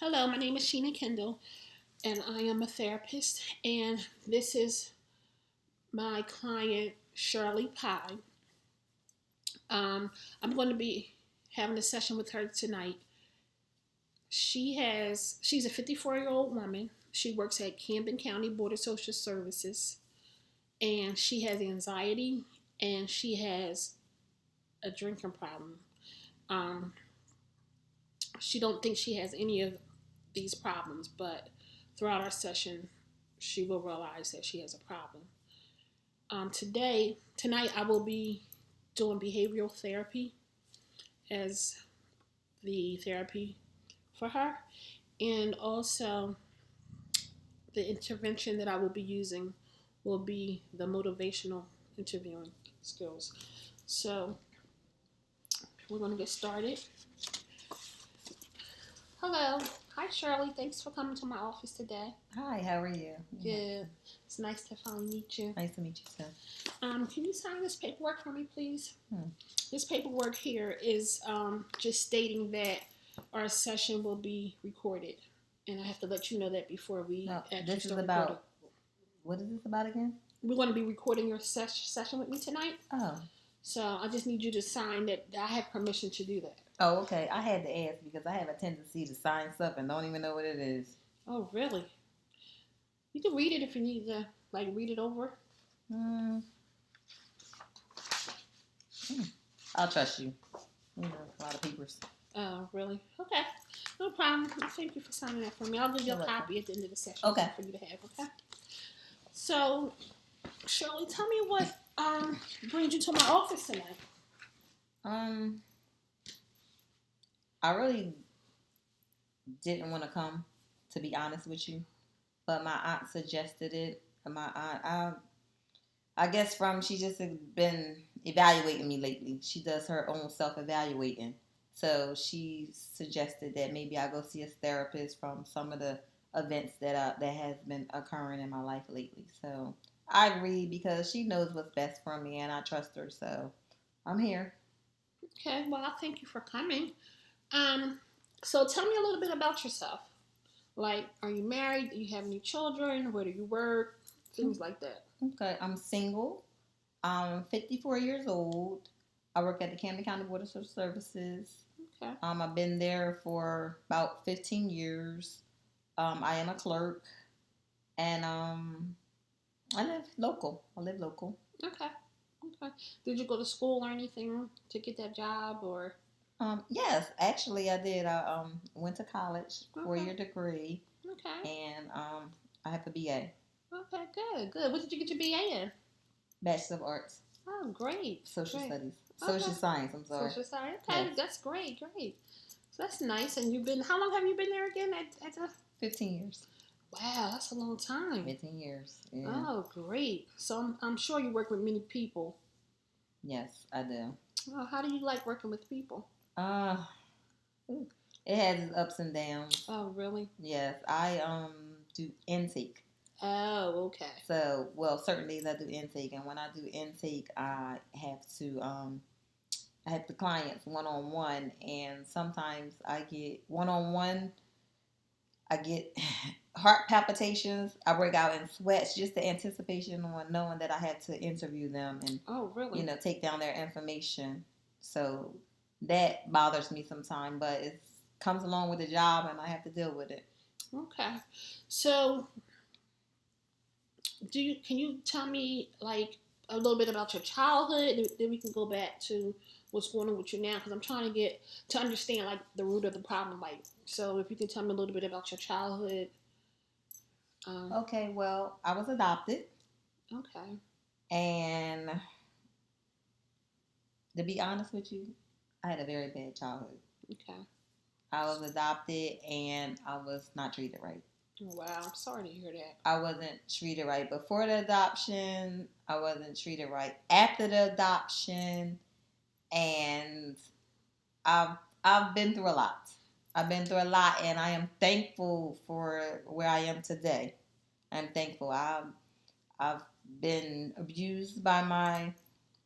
Hello, my name is Sheena Kendall, and I am a therapist. And this is my client, Shirley Pye. I'm going to be having a session with her tonight. She's a 54-year-old woman. She works at Camden County Board of Social Services, and she has anxiety and she has a drinking problem. Um, she don't think she has any of these problems, but throughout our session, she will realize that she has a problem. Tonight, I will be doing behavioral therapy as the therapy for her, and also the intervention that I will be using will be the motivational interviewing skills. So we're going to get started. Hello. Hi, Shirley. Thanks for coming to my office today. Hi, how are you? Good. It's nice to finally meet you. Nice to meet you, too. Can you sign this paperwork for me, please? This paperwork here is just stating that our session will be recorded. And I have to let you know that before we actually this is about recording. What is this about again? We're going to be recording your session with me tonight. Oh. So I just need you to sign that I have permission to do that. Oh, okay. I had to ask because I have a tendency to sign stuff and don't even know what it is. Oh, really? You can read it if you need to, read it over. I'll trust you. You know, a lot of papers. Oh, really? Okay. No problem. Thank you for signing that for me. I'll give you a copy at the end of the session for you to have, okay? So, Shirley, tell me what brings you to my office tonight. I really didn't want to come, to be honest with you, but my aunt suggested it. My aunt, I guess she just been evaluating me lately. She does her own self-evaluating. So she suggested that maybe I go see a therapist from some of the events that has been occurring in my life lately. So I agreed because she knows what's best for me and I trust her. So I'm here. Okay, well, I thank you for coming. So tell me a little bit about yourself. Like, are you married? Do you have any children? Where do you work? Things like that. Okay, I'm single. I'm 54 years old. I work at the Camden County Board of Social Services. Okay. I've been there for about 15 years. I am a clerk, and I live local. Okay. Did you go to school or anything to get that job, or? Yes, actually I did. I went to college, 4-year degree. Okay. And I have a BA. Okay, good. What did you get your BA in? Bachelor of Arts. Oh, great. Social Studies. Social Science, I'm sorry. Social Science. Okay, yes. That's great. So that's nice. And how long have you been there again? 15 years. Wow, that's a long time. 15 years. Yeah. Oh, great. So I'm sure you work with many people. Yes, I do. Oh, how do you like working with people? It has its ups and downs. Oh, really? Yes, I do intake. Oh, okay. So, certainly I do intake, and when I do intake, I have the clients one-on-one, and sometimes I get one-on-one. I get heart palpitations. I break out in sweats, just the anticipation on knowing that I have to interview them and take down their information. So that bothers me sometimes, but it comes along with the job, and I have to deal with it. Okay. So, can you tell me a little bit about your childhood? Then we can go back to what's going on with you now, because I'm trying to get to understand the root of the problem. So if you can tell me a little bit about your childhood. Okay. Well, I was adopted. Okay. And to be honest with you, I had a very bad childhood. Okay. I was adopted and I was not treated right. Oh, wow, I'm sorry to hear that. I wasn't treated right before the adoption. I wasn't treated right after the adoption. And I've been through a lot. And I am thankful for where I am today. I'm thankful. I've been abused by my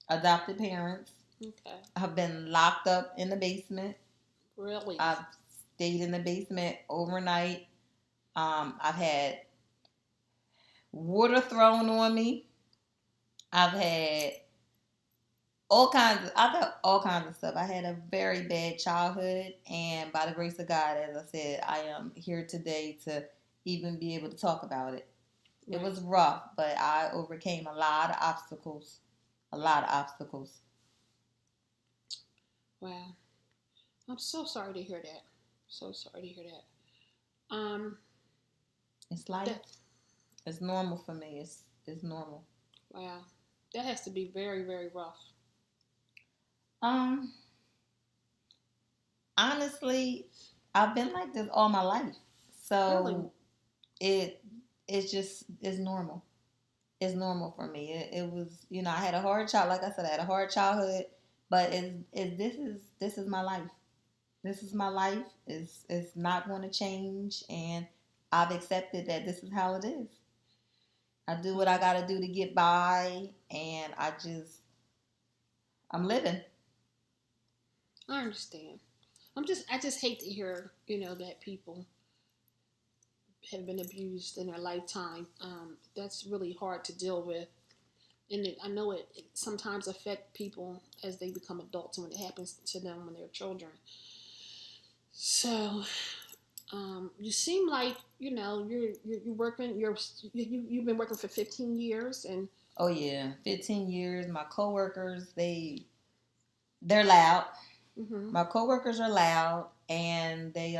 adopted parents. Okay. I've been locked up in the basement. Really? I've stayed in the basement overnight. I've had water thrown on me. I've got all kinds of stuff. I had a very bad childhood, and by the grace of God, as I said, I am here today to even be able to talk about it. It was rough, but I overcame a lot of obstacles. A lot of obstacles. Wow. I'm so sorry to hear that. So sorry to hear that. It's life. That, It's normal for me. It's normal. wow. That has to be very, very rough. Honestly, I've been like this all my life. So really? It's normal. It's normal for me. It was, I had a hard child. Like I said, I had a hard childhood, but this is my life. This is my life. It's not going to change, and I've accepted that this is how it is. I do what I got to do to get by, and I'm living. I understand. I just hate to hear, that people have been abused in their lifetime. That's really hard to deal with. And I know it sometimes affects people as they become adults and when it happens to them when they're children. So, you seem like, you're working, you've been working for 15 years and. Oh yeah, 15 years. My coworkers, they're loud. Mm-hmm. My coworkers are loud, and they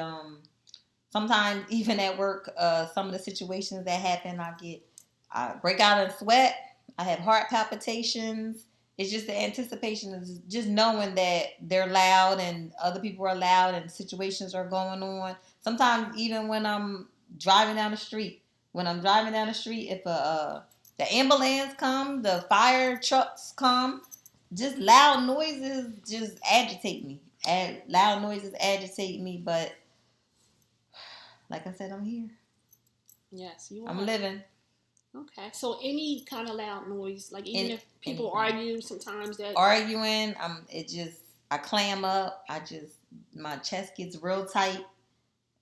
sometimes even at work, some of the situations that happen, I break out in sweat. I have heart palpitations. It's just the anticipation of just knowing that they're loud and other people are loud and situations are going on. Sometimes even when I'm driving down the street, if the ambulance come, the fire trucks come, just loud noises just agitate me. Loud noises agitate me, but like I said, I'm here. Yes, you are. I'm living. Okay, so any kind of loud noise, like even if people argue, sometimes that arguing, I clam up. My chest gets real tight,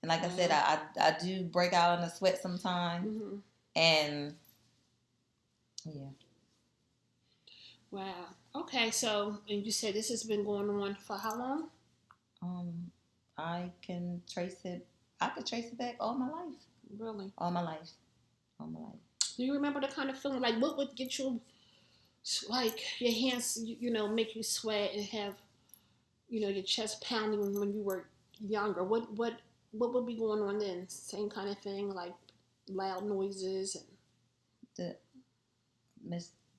and like I said, I do break out in a sweat sometimes, and yeah. Wow. Okay, so and you said this has been going on for how long? I could trace it back all my life. Really? All my life. Do you remember the kind of feeling, like what would get you, like your hands, make you sweat and have, your chest pounding when you were younger? What would be going on then? Same kind of thing, like loud noises and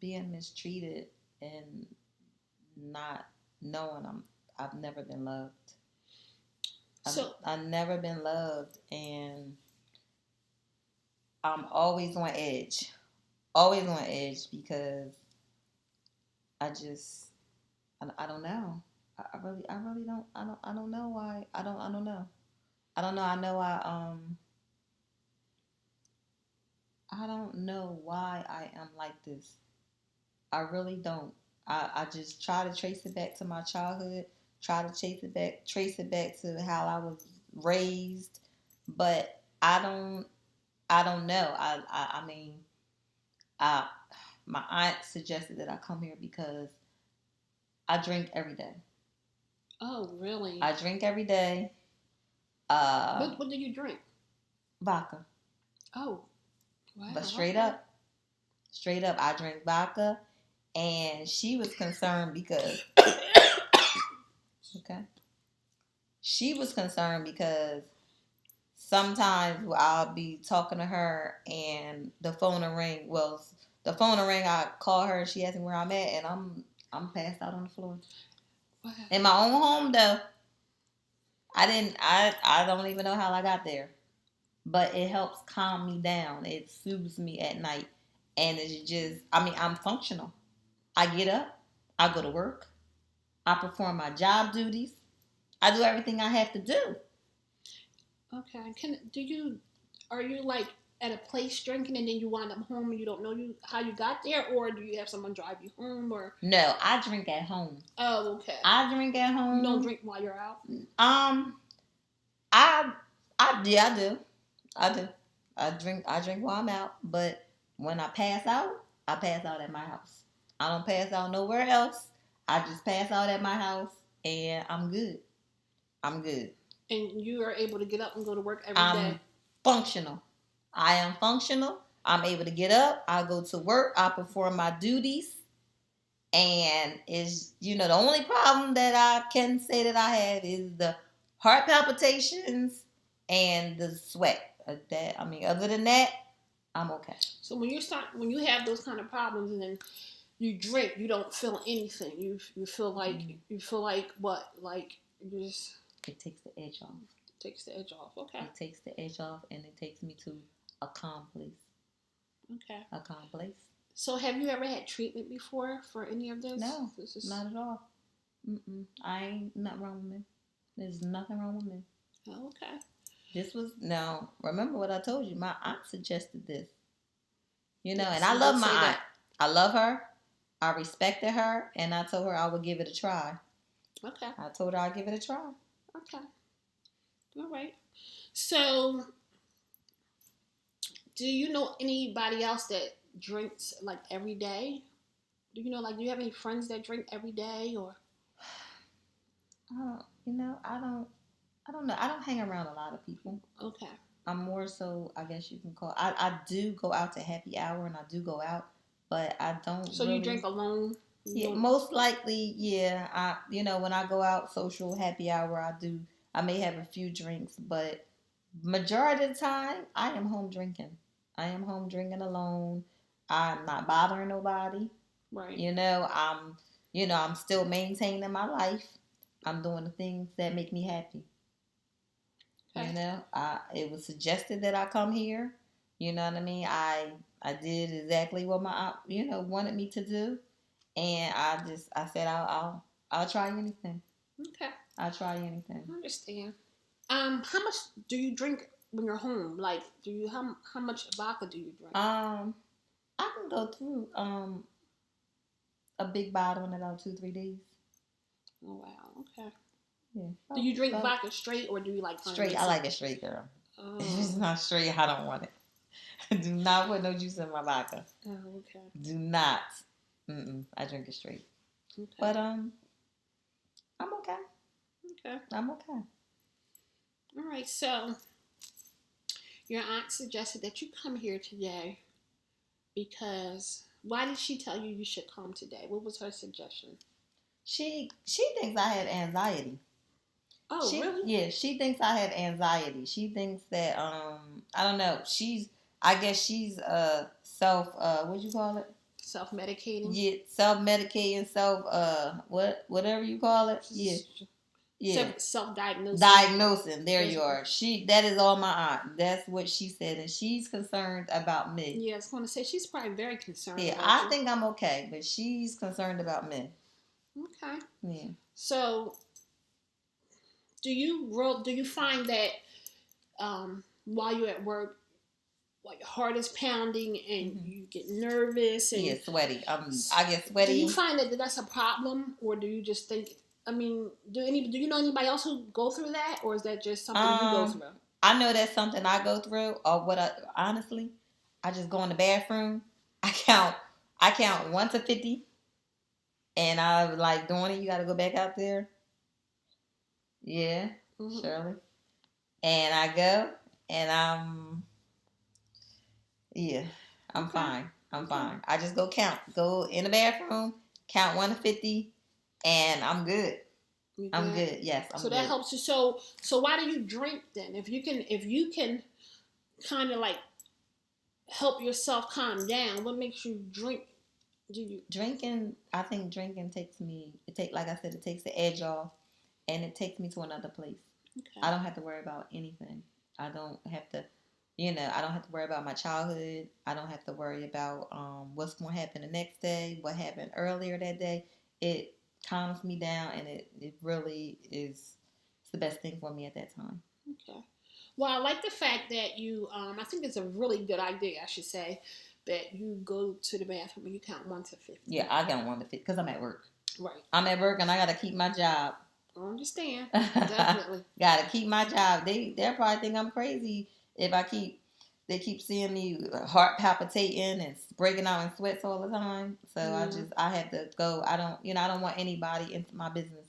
being mistreated and not knowing I've never been loved. I've never been loved, and I'm always on edge. Always on edge because I don't know. I really don't. I don't know why. I don't know. I don't know. I know I don't know why I am like this. I really don't. I just try to trace it back to my childhood. Try to trace it back to how I was raised, but I don't know. I mean, my aunt suggested that I come here because I drink every day. Oh, really? I drink every day. What do you drink? Vodka. Oh, wow. But straight up, I drink vodka, and she was concerned because okay. She was concerned because sometimes I'll be talking to her and the phone will ring. Well, the phone will ring. I call her. She asks me where I'm at, and I'm passed out on the floor. Wow. In my own home, though. I don't even know how I got there, but it helps calm me down. It soothes me at night, and I'm functional. I get up, I go to work, I perform my job duties, I do everything I have to do. Okay. Are you like at a place drinking and then you wind up home and you don't know how you got there, or do you have someone drive you home? Or no, I drink at home. Oh, okay. I drink at home. You don't drink while you're out? I do. I do. I drink while I'm out, but when I pass out at my house. I don't pass out nowhere else. I just pass out at my house, and I'm good. I'm good. And you are able to get up and go to work every I'm day. functional. I am functional. I'm able to get up. I go to work. I perform my duties. And is the only problem that I can say that I have is the heart palpitations and the sweat. Other than that, I'm okay. So when you have those kind of problems and then you drink, you don't feel anything. You feel like what? Like you just It takes the edge off. takes the edge off. Okay. It takes the edge off, and it takes me to a calm place. Okay. A calm place. So have you ever had treatment before for any of this? No, not at all. I ain't nothing wrong with me. There's nothing wrong with me. Oh, okay. Now, remember what I told you. My aunt suggested this. And Yes, I you love did my say aunt. that. I love her. I respected her, and I told her I would give it a try. Okay. I told her I'd give it a try. Okay. All right. So, do you know anybody else that drinks like every day? Do you you have any friends that drink every day or? I don't know. I don't hang around a lot of people. Okay. I'm more so, I guess you can call. I do go out to happy hour, and I do go out, but I don't. So really, you drink alone? Yeah, most likely, yeah. When I go out social happy hour, I may have a few drinks, but majority of the time, I am home drinking. I am home drinking alone. I'm not bothering nobody. Right. I'm still maintaining my life. I'm doing the things that make me happy. Okay. It was suggested that I come here. You know what I mean? I did exactly what my aunt, wanted me to do, and I said I'll try anything. Okay. I'll try anything. I understand. How much do you drink when you're home? Like, how much vodka do you drink? I can go through a big bottle in about 2-3 days. Oh wow. Okay. Yeah. Do you drink vodka straight or do you like straight? I like it straight, girl. Oh. If it's not straight, I don't want it. Do not put no juice in my vodka. Oh, okay. Do not. I drink it straight. Okay. But I'm okay. Okay. I'm okay. All right. So your aunt suggested that you come here today because why did she tell you should come today? What was her suggestion? She thinks I have anxiety. Oh, really? Yeah, she thinks I have anxiety. She thinks that I don't know. I guess she's self what you call it? Self-medicating. Yeah, self-medicating, whatever you call it. Yeah. Yeah. Self-diagnosing. Diagnosing. There you are. That is all my aunt. That's what she said, and she's concerned about me. Yeah, I was going to say she's probably very concerned. Yeah, about I you. think I'm okay, but she's concerned about me. Okay. Yeah. So, do you find that while you're at work, like your heart is pounding and you get nervous and sweaty. I get sweaty. Do you find that that's a problem, or do you just think? I mean, do you know anybody else who go through that, or is that just something you go through? I know that's something I go through, or honestly, I just go in the bathroom. I count 1 to 50, and I like doing it. You got to go back out there. Yeah, Shirley. And I go, and I'm fine. I'm fine. I just go in the bathroom, count 1 to 50, and I'm good. I'm good. Yes, I'm good. So that helps you. So why do you drink then? If you can kind of like help yourself calm down, what makes you drink? Drinking? I think drinking like I said, it takes the edge off, and it takes me to another place. Okay. I don't have to worry about anything. I don't have to. I don't have to worry about my childhood. I don't have to worry about what's going to happen the next day, what happened earlier that day. It calms me down, and it really is the best thing for me at that time. Okay. Well, I like the fact that you, I think it's a really good idea, I should say, that you go to the bathroom and you count 1 to 50. Yeah, I count 1 to 50 because I'm at work. Right. I'm at work, and I got to keep my job I understand. Definitely. Gotta keep my job. They'll probably think I'm crazy if they keep seeing me heart palpitating and breaking out in sweats all the time. So I have to go. I don't want anybody into my business.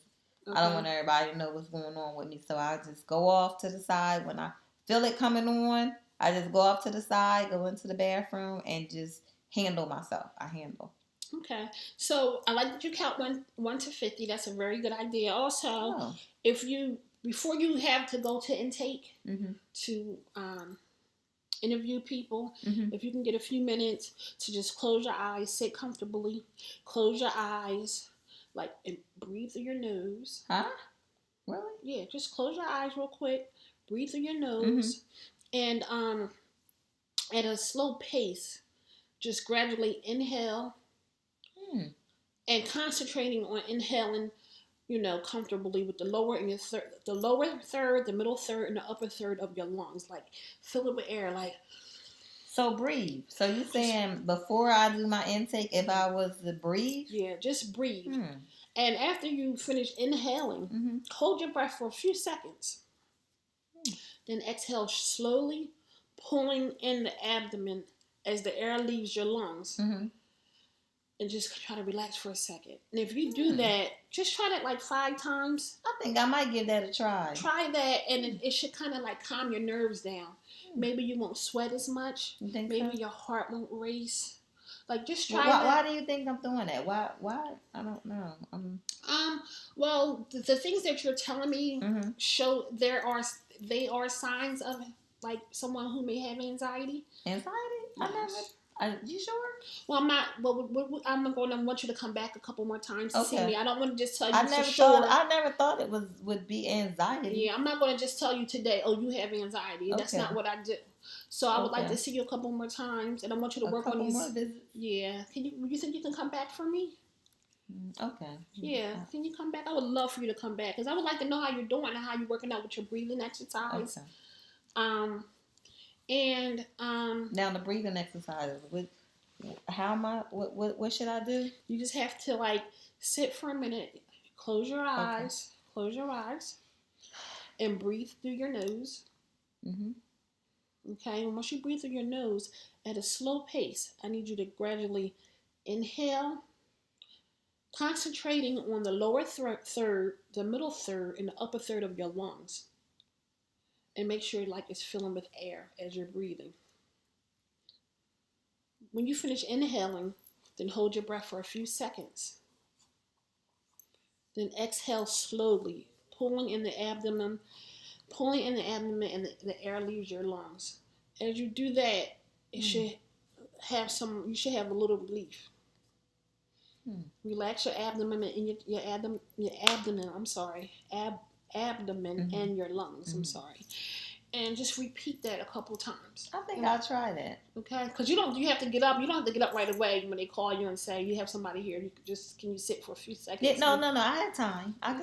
Okay. I don't want everybody to know what's going on with me. So I just go off to the side when I feel it coming on. I just go off to the side, go into the bathroom, and just handle myself. I handle. Okay, so I like that you count one to 50. That's a very good idea. Also, if you before you have to go to intake to interview people, if you can get a few minutes to just close your eyes, sit comfortably, close your eyes, and breathe through your nose. Huh? Really? Yeah, just close your eyes real quick, breathe through your nose, and at a slow pace, just gradually inhale. And concentrating on inhaling, comfortably with the lower third, the middle third, and the upper third of your lungs. Like, fill it with air. So breathe. So you saying before I do my intake, if I was to breathe? Yeah, just breathe. And after you finish inhaling, hold your breath for a few seconds. Then exhale slowly, pulling in the abdomen as the air leaves your lungs. And just try to relax for a second. And if you do that, just try that 5 times. I think I might give that a try. Try that, and it should kind of calm your nerves down. Maybe you won't sweat as much. You think Maybe so? your heart won't race. Just try that. Why do you think I'm doing that? Why? I don't know. Well, the things that you're telling me show they are signs of someone who may have anxiety. Anxiety? Yes. You sure? Well, I'm not. Well, I'm going to want you to come back a couple more times to see me. I don't want to just tell you for sure. I never thought it would be anxiety. Yeah, I'm not going to just tell you today, oh, you have anxiety. That's not what I do. So I would like to see you a couple more times, and I want you to work on these. More visits? Yeah. You think you can come back for me? Okay. Yeah. Can you come back? I would love for you to come back because I would like to know how you're doing and how you're working out with your breathing exercise. Okay. And now the breathing exercises. What should I do? You just have to sit for a minute, close your eyes, and breathe through your nose. Okay, and once you breathe through your nose at a slow pace, I need you to gradually inhale, concentrating on the lower third, the middle third, and the upper third of your lungs. And make sure it's filling with air as you're breathing. When you finish inhaling, then hold your breath for a few seconds. Then exhale slowly, pulling in the abdomen, and the air leaves your lungs. As you do that, you should have a little relief. Relax your abdomen and your abdomen. I'm sorry, abdomen and your lungs. I'm sorry, and just repeat that a couple times. I think I'll try that. Okay, because you have to get up. You don't have to get up right away when they call you and say you have somebody here. Can you sit for a few seconds? Yeah, no. I have time. I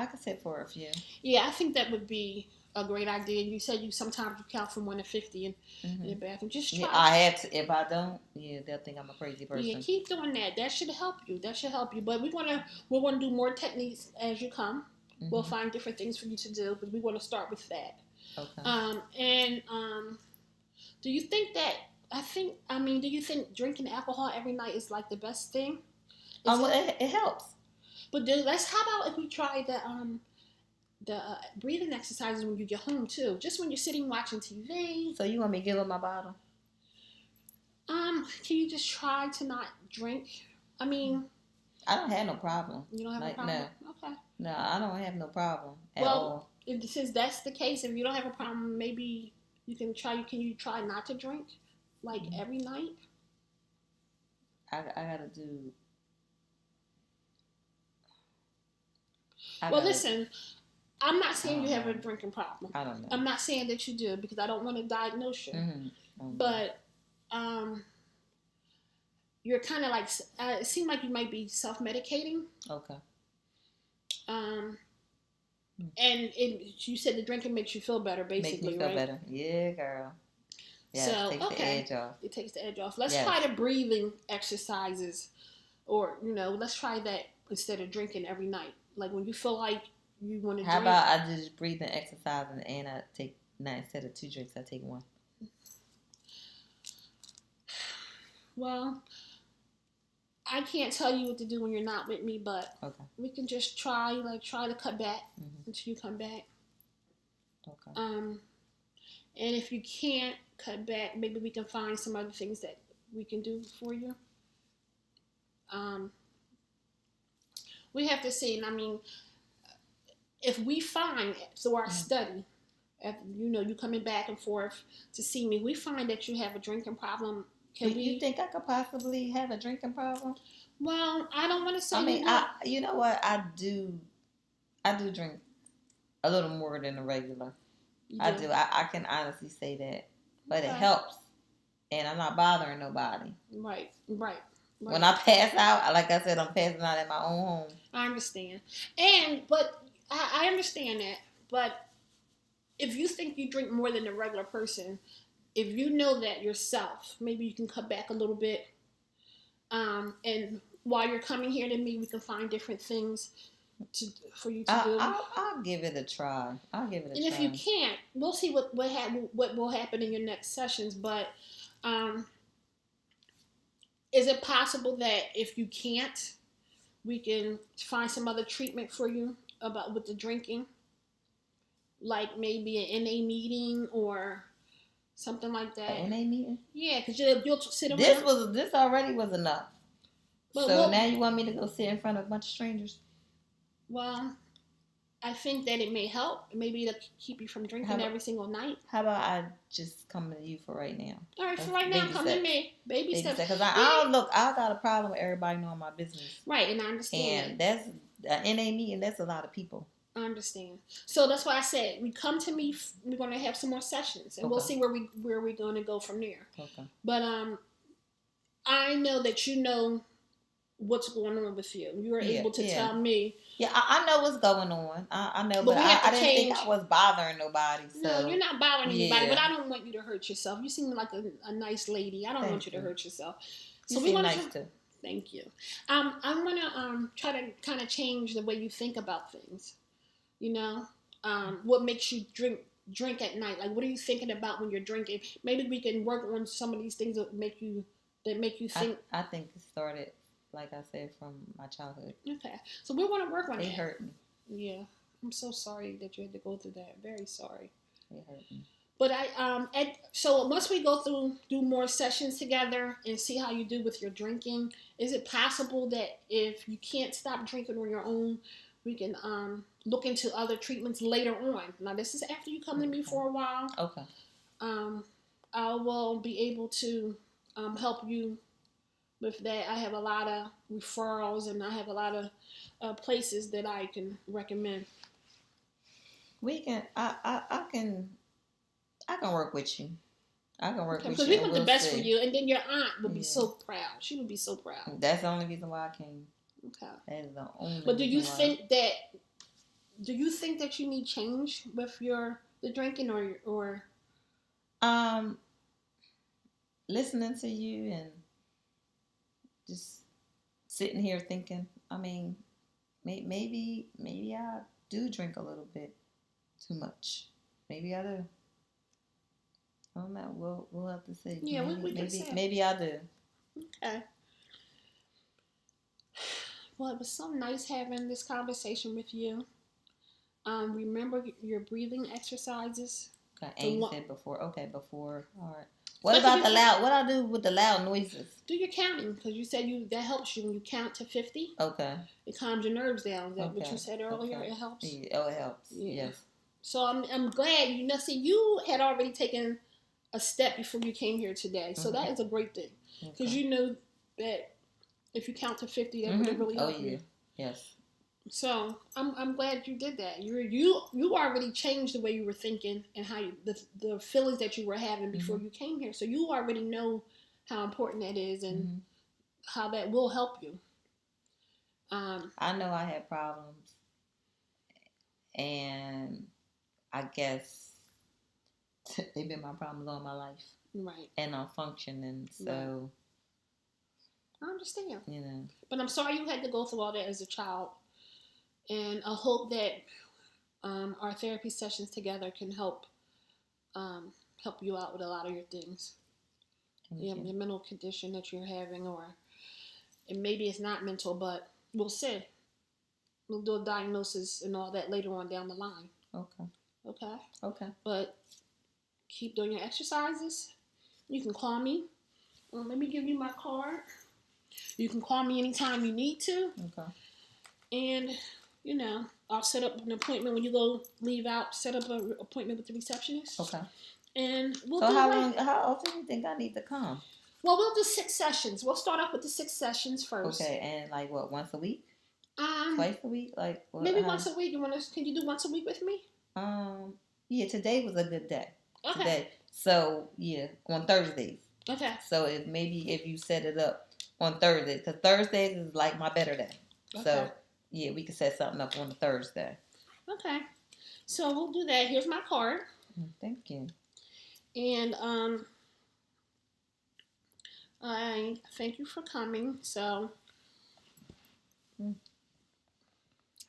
can sit for a few. Yeah, I think that would be a great idea. You said sometimes you count from 1 to 50 in the bathroom. Just try. Yeah, I have to. If I don't, they'll think I'm a crazy person. Yeah, keep doing that. That should help you. But we're gonna do more techniques as you come. We'll find different things for you to do, but we want to start with that. Okay. Do you think do you think drinking alcohol every night is the best thing? It helps. But how about if we try the breathing exercises when you get home too? Just when you're sitting watching TV. So you want me to give up my bottle? Can you just try to not drink? I don't have no problem. You don't have a problem? No. Okay. No, I don't have no problem at all. Since that's the case, if you don't have a problem, maybe you can try. Can you try not to drink every night? I gotta do. Listen. I'm not saying you have a drinking problem. I don't know. I'm not saying that you do because I don't want to diagnose you. But you're kind of it seems like you might be self-medicating. Okay. And you said the drinking makes you feel better, basically, Makes me feel better. Yeah, girl. Yeah, it takes the edge off. It takes the edge off. Let's try the breathing exercises, or let's try that instead of drinking every night. When you feel like you want to How drink. about I just breathe and exercise and I take, now instead of 2 drinks, I take 1? Well, I can't tell you what to do when you're not with me, but Okay. we can just try to cut back until you come back. Okay. And if you can't cut back, maybe we can find some other things that we can do for you. We have to see, and I mean, if we find through our study, if you coming back and forth to see me, we find that you have a drinking problem. You think I could possibly have a drinking problem? Well, I don't want to say. I mean, you know what? I do drink a little more than the regular. I do. I can honestly say that, but it helps, and I'm not bothering nobody. Right. When I pass out, like I said, I'm passing out at my own home. I understand, but I understand that. But if you think you drink more than a regular person, if you know that yourself, maybe you can cut back a little bit. And while you're coming here to me, we can find different things for you to do. I'll give it a try. And if you can't, we'll see what will happen in your next sessions. But is it possible that if you can't, we can find some other treatment for you with the drinking? Like maybe an NA meeting or something like that. An NA meeting? Yeah, because you'll sit around. This already was enough. So now you want me to go sit in front of a bunch of strangers? Well, I think that it may help. Maybe it'll keep you from drinking every single night. How about I just come to you for right now? All right, for right now, come to me. Baby steps. Because I got a problem with everybody knowing my business. Right, and I understand. And that's an NA meeting. That's a lot of people. I understand. So that's why I said we come to me. We're going to have some more sessions, and we'll see where we're going to go from there. Okay. But I know that you know what's going on with you. You are able to tell me. Yeah, I know what's going on. I know, but I didn't think I was bothering nobody. So. No, you're not bothering anybody. But I don't want you to hurt yourself. You seem like a nice lady. I don't want you to hurt yourself. So you seem nice too. Thank you. I'm gonna try to kind of change the way you think about things. You know, what makes you drink at night? Like, what are you thinking about when you're drinking? Maybe we can work on some of these things that make you think. I think it started, like I said, from my childhood. Okay, so we want to work on it. It hurt me. Yeah, I'm so sorry that you had to go through that. Very sorry. It hurt me. But so once we do more sessions together and see how you do with your drinking, is it possible that if you can't stop drinking on your own, we can look into other treatments later on? Now, this is after you come to me for a while. Okay. I will be able to help you with that. I have a lot of referrals, and I have a lot of places that I can recommend. We can. I can work with you. I can work with you. Because we want the best for you, and then your aunt would be so proud. She would be so proud. That's the only reason why I came. Okay. That is the only. But do you think that you need change with the drinking or? Listening to you and just sitting here thinking. I mean, maybe I do drink a little bit too much. Maybe I do. I don't know. We'll have to see. Yeah, we can see. Maybe I do. Okay. Well, it was so nice having this conversation with you. Remember your breathing exercises. Okay, and you said before. Okay, before. All right. What about the loud? What I do with the loud noises? Do your counting, because you said that helps you when you count to 50. Okay. It calms your nerves down. Is that what you said earlier? Okay. It helps. Yeah. Oh, it helps. Yeah. Yes. So I'm glad you had already taken a step before you came here today. So that is a great thing, because you know that if you count to 50, that would really help you. Yes. So I'm glad you did that. You already changed the way you were thinking and how the feelings that you were having before you came here. So you already know how important that is and how that will help you. I know I had problems, and I guess they've been my problems all my life. Right. And I'm functioning, so. I understand. You know. But I'm sorry you had to go through all that as a child. And I hope that our therapy sessions together can help you out with a lot of your things. Your mental condition that you're having, or and maybe it's not mental, but we'll see. We'll do a diagnosis and all that later on down the line. Okay. But keep doing your exercises. You can call me. Let me give you my card. You can call me anytime you need to. And I'll set up an appointment when you leave out. Set up an appointment with the receptionist. And we'll do it. How often do you think I need to come? Well, we'll do 6 sessions. We'll start off with the 6 sessions first. Okay, and like what, once a week? Twice a week? Like what, maybe once a week. Can you do once a week with me? Yeah, today was a good day. Okay. Today. So yeah, on Thursdays. Okay. So if you set it up on Thursdays, because Thursdays is like my better day. Okay. So yeah, we can set something up on a Thursday. Okay. So we'll do that. Here's my card. Thank you. And I thank you for coming. So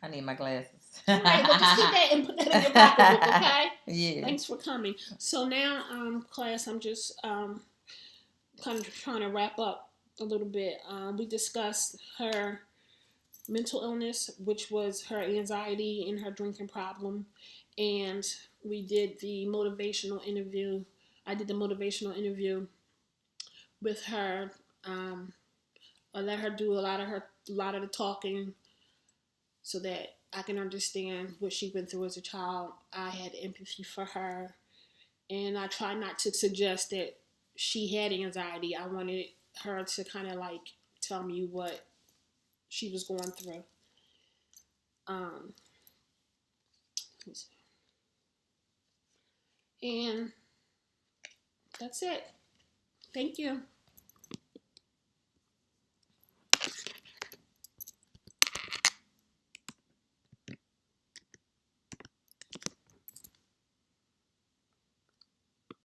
I need my glasses. All right, well, just keep that and put that in your pocketbook, okay? Yeah. Thanks for coming. So now, class, I'm just kind of trying to wrap up a little bit. We discussed her mental illness, which was her anxiety and her drinking problem, and we did the motivational interview. I did the motivational interview with her. I let her do a lot of the talking, so that I can understand what she went through as a child. I had empathy for her, and I try not to suggest that she had anxiety. I wanted her to kind of like tell me what she was going through. And that's it. Thank you.